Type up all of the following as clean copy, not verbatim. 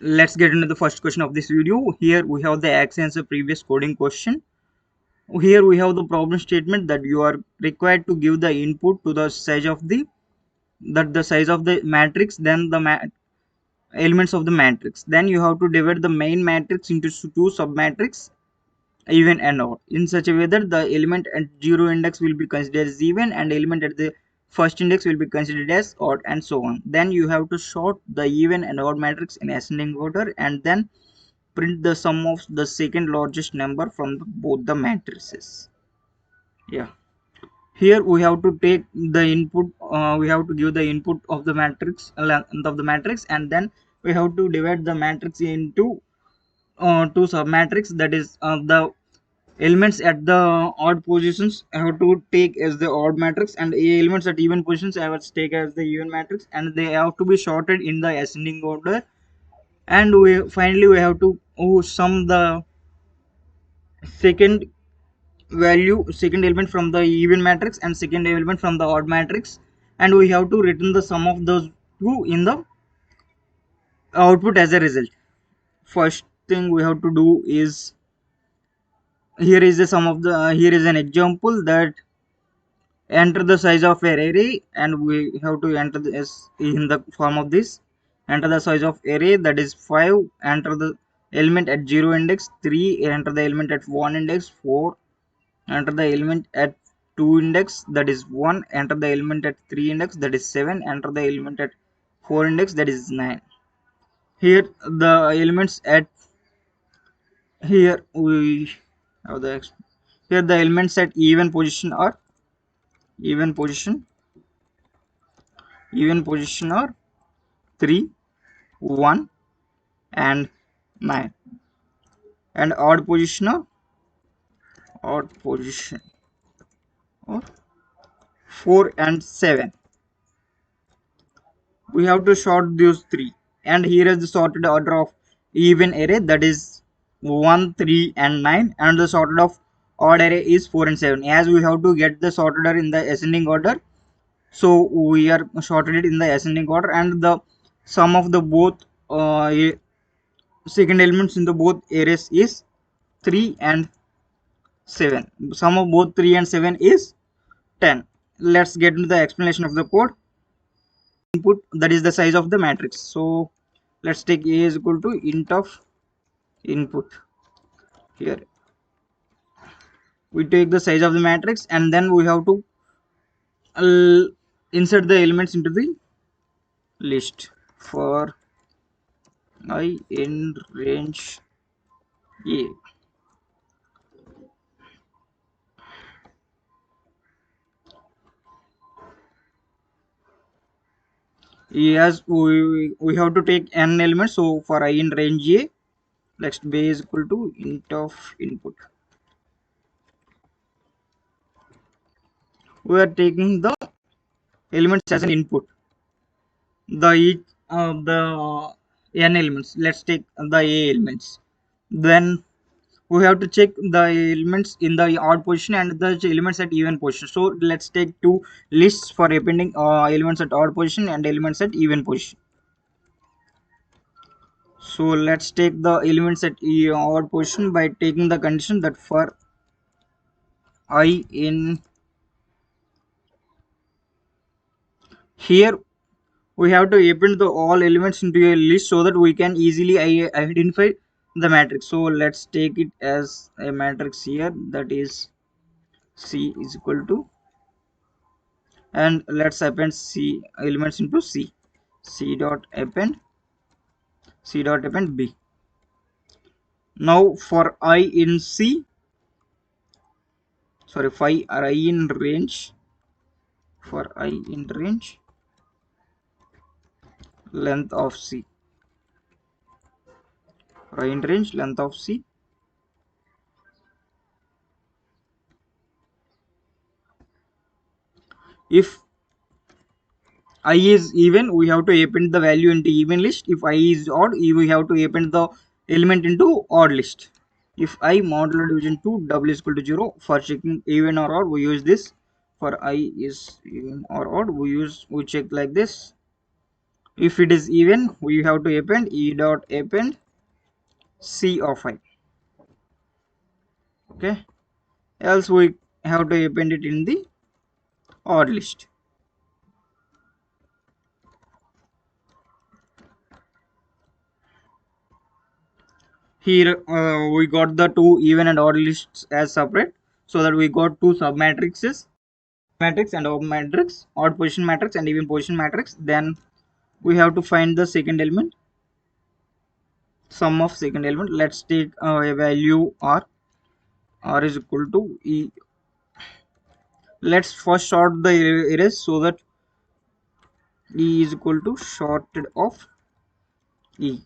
let's get into the first question of this video. Here we have the Accenture previous coding question. Here we have the problem statement that you are required to give the input to the size of the size of the matrix, then the elements of the matrix. Then you have to divide the main matrix into two submatrix, even and odd, in such a way that the element at 0 index will be considered as even and element at the first index will be considered as odd, and so on. Then you have to sort the even and odd matrix in ascending order and then print the sum of the second largest number from both the matrices. Yeah, here we have to take the input, we have to give the input of the matrix, length of the matrix, and then we have to divide the matrix into two submatrix, that is the elements at the odd positions I have to take as the odd matrix, and elements at even positions I have to take as the even matrix, and they have to be sorted in the ascending order. And we have to sum the second second element from the even matrix and second element from the odd matrix, and we have to return the sum of those two in the output as a result. First thing we have to do is, here is the sum of the here is an example that enter the size of an array, and we have to enter this in the form of this. Enter the size of array, that is 5, enter the element at 0 index, 3, enter the element at 1 index, 4, enter the element at 2 index, that is 1, enter the element at 3 index, that is 7, enter the element at 4 index, that is 9. Here the elements at here we have the here the elements at even position are even position are 3, 1 and 9, and odd position are 4 and 7. We have to sort those three, and here is the sorted order of even array, that is 1, 3 and 9, and the sorted of odd array is 4 and 7. As we have to get the sorted order in the ascending order, so we are sorted it in the ascending order, and the sum of the both second elements in the both arrays is 3 and 7. Sum of both 3 and 7 is 10. Let's get into the explanation of the code. Input, that is the size of the matrix. So let's take a is equal to int of input. Here we take the size of the matrix, and then we have to insert the elements into the list for I in range A. Yes, we have to take n elements. So for I in range A, let's b is equal to int of input. We are taking the elements as an input. The n elements. Let's take the a elements. Then we have to check the elements in the odd position and the elements at even position. So let's take two lists for appending elements at odd position and elements at even position. So let's take the elements at odd position by taking the condition that for I in here we have to append the all elements into a list so that we can easily identify the matrix. So let's take it as a matrix here, that is C is equal to, and let's append C elements into C. C dot append B. Now for I in C, sorry, for I in range, length of C, for I in range length of C. If I is even, we have to append the value into even list. If I is odd, we have to append the element into odd list. If I modulo division 2 double is equal to 0, for checking even or odd we use this. For I is even or odd we check like this. If it is even, we have to append e dot append c of I. Okay, else we have to append it in the odd list. Here we got the two even and odd lists as separate, so that we got two submatrices, matrix and odd matrix, odd position matrix and even position matrix. Then we have to find the second element, sum of second element. Let's take a value r is equal to e. Let's first sort the arrays so that e is equal to sorted of e.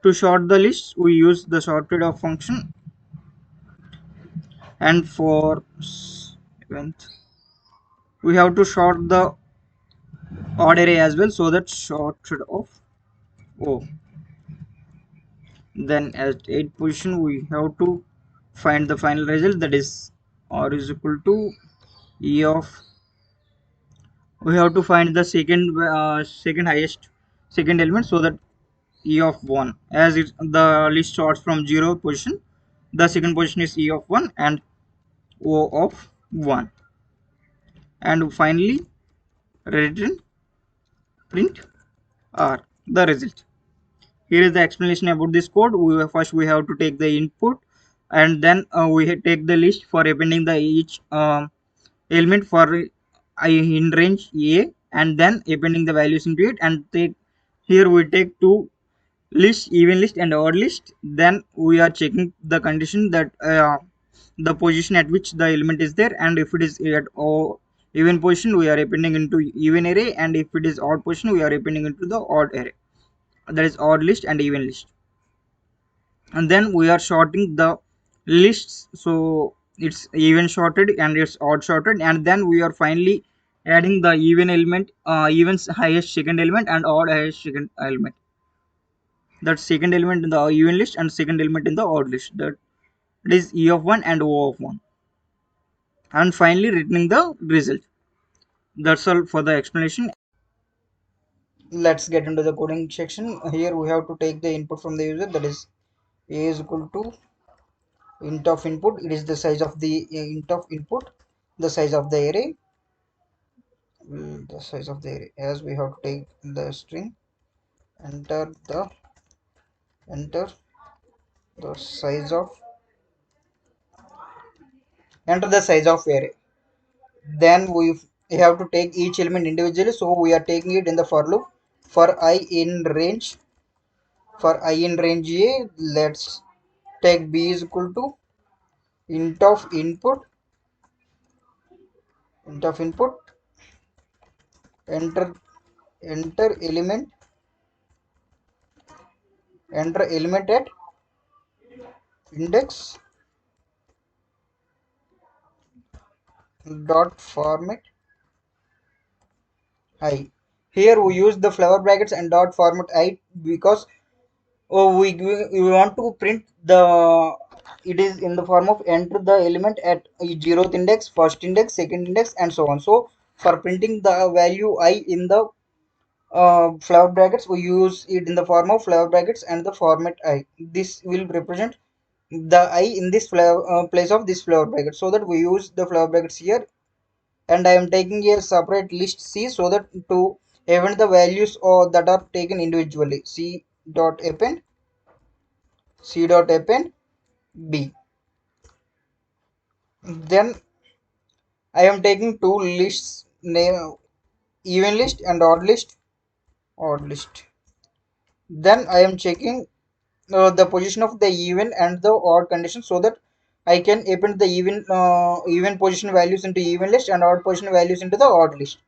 To sort the list, we use the sorted of function, and for event we have to sort the odd array as well, so that sorted of o. Then at 8th position we have to find the final result, that is r is equal to e of. We have to find the second highest second element, so that e of 1, as the list sorts from 0 position, the second position is e of 1 and o of 1. And finally return print r, the result. Here is the explanation about this code. First we have to take the input, and then we take the list for appending the each element for I in range a, and then appending the values into it. And take, here we take two list, even list and odd list. Then we are checking the condition that the position at which the element is there, and if it is at even position we are appending into even array, and if it is odd position we are appending into the odd array, that is odd list and even list. And then we are sorting the lists, so it's even sorted and it's odd sorted, and then we are finally adding the even element, even highest second element and odd highest second element, that second element in the even list and second element in the odd list, that is e of 1 and o of 1, and finally returning the result. That's all for the explanation. Let's get into the coding section. Here we have to take the input from the user, that is a is equal to int of input. It is the size of the int of input, the size of the array, the size of the array, as we have to take the string, enter the enter the size of enter the size of array. Then we have to take each element individually, so we are taking it in the for loop. For I in range, for I in range a, let's take b is equal to int of input, int of input, enter enter element, enter element at index dot format I. Here we use the flower brackets and dot format I because we want to print the, it is in the form of enter the element at 0th index, first index, second index and so on. So for printing the value I in the flower brackets, we use it in the form of flower brackets and the format I. This will represent the I in this place of this flower bracket, so that we use the flower brackets here. And I am taking a separate list C, so that to append the values or that are taken individually. C dot append B. Then I am taking two lists, name even list and odd list, odd list. Then I am checking the position of the even and the odd condition, so that I can append the even position values into even list and odd position values into the odd list.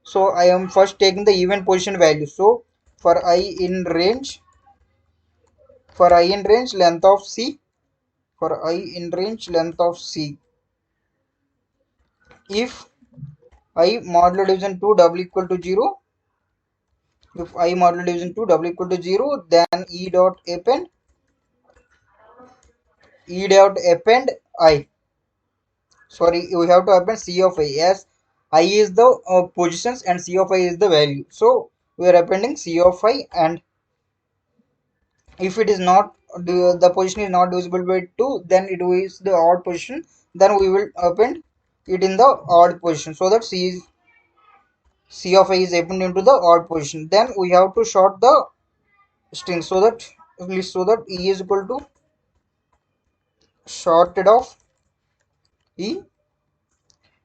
So I am first taking the even position value. So for I in range, for I in range length of C, for I in range length of C, if I modulo division 2 double equal to 0, if I modulo division 2 double equal to 0, then E dot append I. Sorry, we have to append C of I, as I is the positions and C of I is the value. So we are appending C of I, and if it is not, the position is not divisible by 2, then it is the odd position, then we will append it in the odd position, so that C of I is appended into the odd position. Then we have to sort the string, so that E is equal to shorted of E,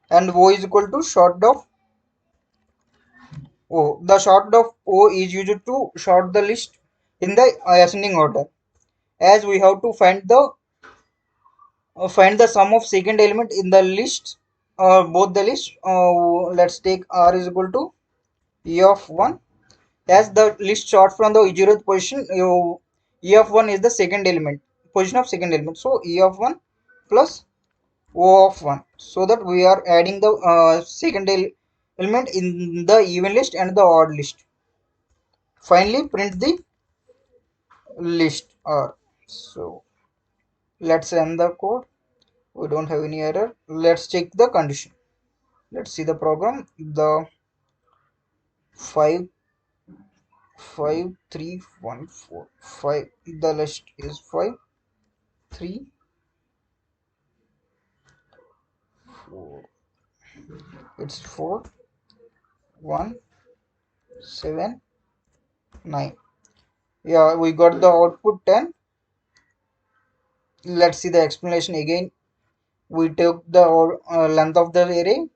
and O is equal to shorted of O. The short of O is used to sort the list in the ascending order, as we have to find the sum of second element in the list, both the list. Let's take R is equal to E of 1, as the list short from the 0th position. E of 1 is the second element, position of second element, so E of 1 plus O of 1, so that we are adding the second element in the even list and the odd list. Finally print the list R. So let's run the code. We don't have any error. Let's check the condition. Let's see the program. The 5 5 3 1 4 5, the list is 5 3 4, it's 4 1 7 9. Yeah, we got the output 10. Let's see the explanation again. We took the length of the array,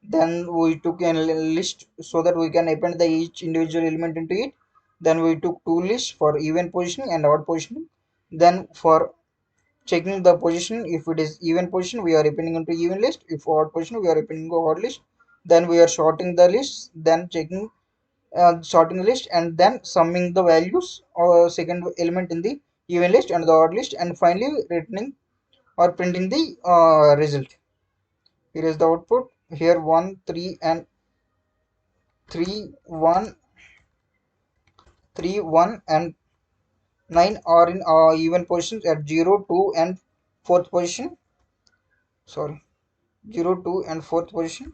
then we took a list so that we can append the each individual element into it. Then we took two lists for even positioning and odd positioning. Then for checking the position, if it is even position, we are appending into even list. If odd position, we are appending to odd list. Then we are sorting the lists, then checking sorting the list, and then summing the values or second element in the even list and the odd list, and finally returning or printing the result. Here is the output. Here 1 3 and 3 1 3 1 and 9 are in even positions at 0 2 and 4th position. Sorry, 0 2 and 4th position,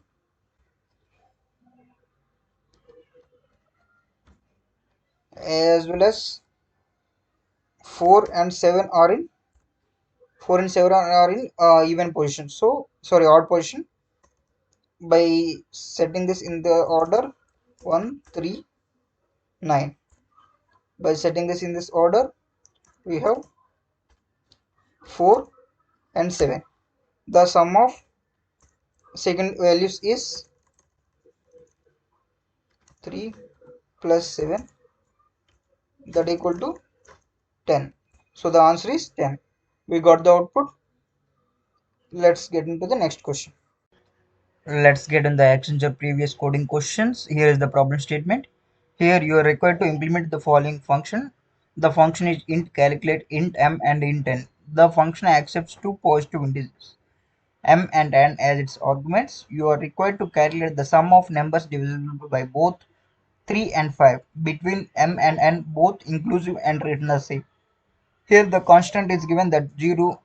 as well as 4 and 7 are in 4 and 7 are in even position, so sorry, odd position. By setting this in the order 1 3 9, by setting this in this order, we have 4 and 7. The sum of second values is 3 plus 7, that equal to 10. So the answer is 10. We got the output. Let's get into the next question. Let's get in the Accenture previous coding questions. Here is the problem statement. Here you are required to implement the following function. The function is int calculate int m and int n. The function accepts two positive integers, m and n, as its arguments. You are required to calculate the sum of numbers divisible by both 3 and 5 between m and n, both inclusive and written as same. Here the constant is given that 0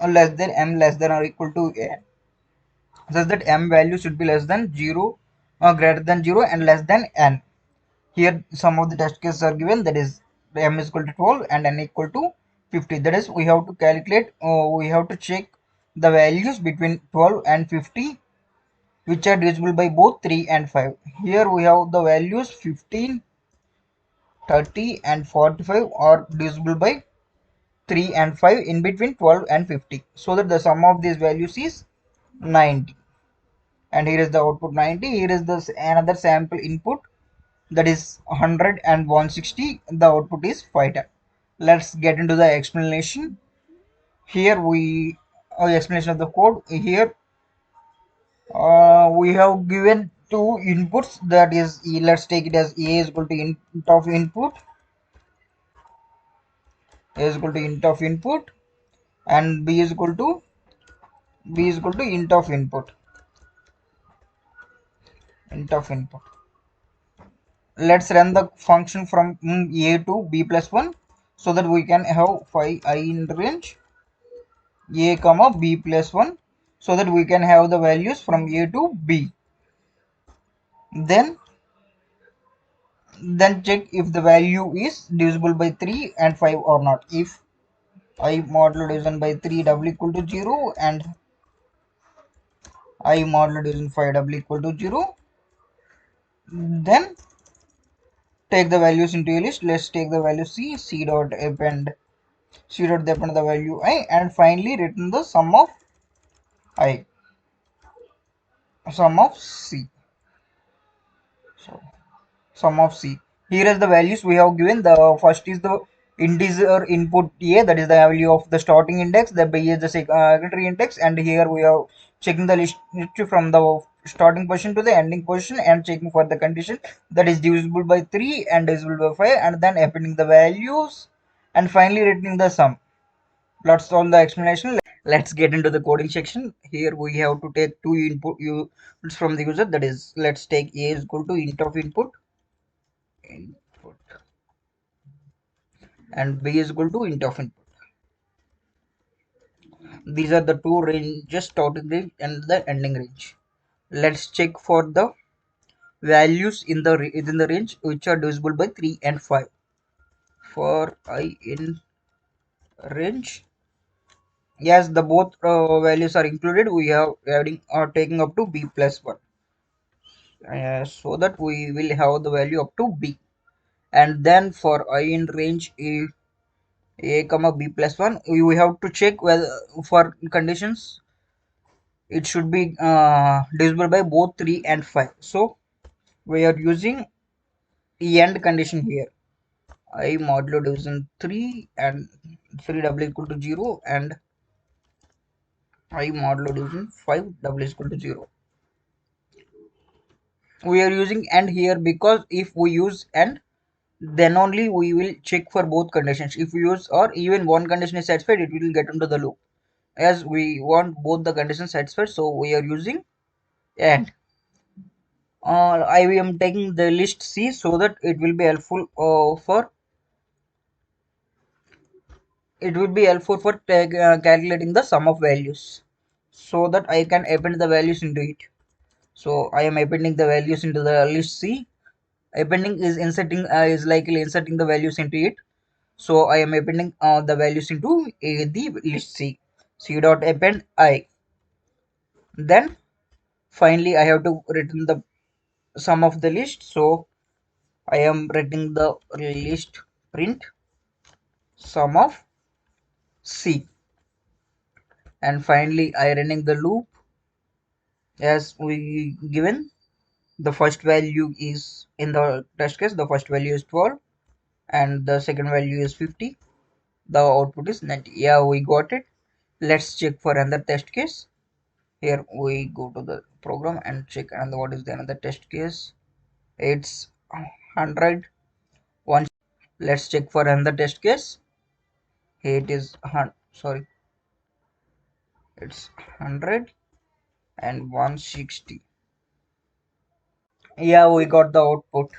less than m less than or equal to n, such that m value should be less than 0 or greater than 0 and less than n. Here some of the test cases are given, that is m is equal to 12 and n equal to 50. That is, we have to calculate, we have to check the values between 12 and 50 which are divisible by both 3 and 5. Here we have the values 15, 30 and 45 are divisible by 3 and 5 in between 12 and 50, so that the sum of these values is 90. And here is the output 90. Here is the another sample input, that is 100 and 160. The output is 510. Let's get into the explanation. Here we explanation of the code. Here we have given two inputs, that is, let's take it as a is equal to int of input, a is equal to int of input, and b is equal to int of input, int of input. Let's run the function from a to b plus 1, so that we can have 5 I in the range a comma b plus 1, so that we can have the values from a to b. Then Then check if the value is divisible by 3 and 5 or not. If I modulo division by 3 w equal to 0 and I modulo division 5 w equal to 0, then take the values into a list. Let's take the value c dot append the value I, and finally return the i sum of c. So sum of c. Here is the values we have given. The first is the integer input a, that is the value of the starting index. The b is the secondary index, and here we are checking the list from the starting position to the ending position and checking for the condition that is divisible by 3 and divisible by 5, and then appending the values and finally returning the sum. That's all the explanation. Let's get into the coding section. Here we have to take two inputs from the user, that is, let's take a is equal to int of input and b is equal to int of input. These are the two ranges, starting range and the ending range. Let's check for the values in the within the range which are divisible by 3 and 5. For I in range, yes, the both values are included. We have adding or taking up to b plus 1, so that we will have the value up to b. And then for I in range a comma b plus 1, we have to check whether for conditions it should be divisible by both 3 and 5. So we are using end condition here. I modulo division 3 and 3 w equal to 0 and I modulo division 5 w is equal to 0. We are using and here because if we use and, then only we will check for both conditions. If we use or even one condition is satisfied, it will get into the loop. As we want both the conditions satisfied, so we are using and. I am taking the list C so that it will be helpful for calculating the sum of values, so that I can append the values into it. So I am appending the values into the list C. Appending is inserting is likely inserting the values into it. So I am appending the values into the list C. C dot append I. Then finally I have to return the sum of the list. So I am writing the list print sum of C, and finally I running the loop as we given. The first value is in the test case, the first value is 12 and the second value is 50. The output is 90. Yeah, we got it. Let's check for another test case. Here we go to the program and check another what is the another test case. It's 100 1. Let's check for another test case. Here it is sorry, it's 100 and 160. Yeah, we got the output.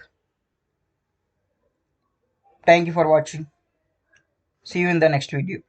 Thank you for watching. See you in the next video.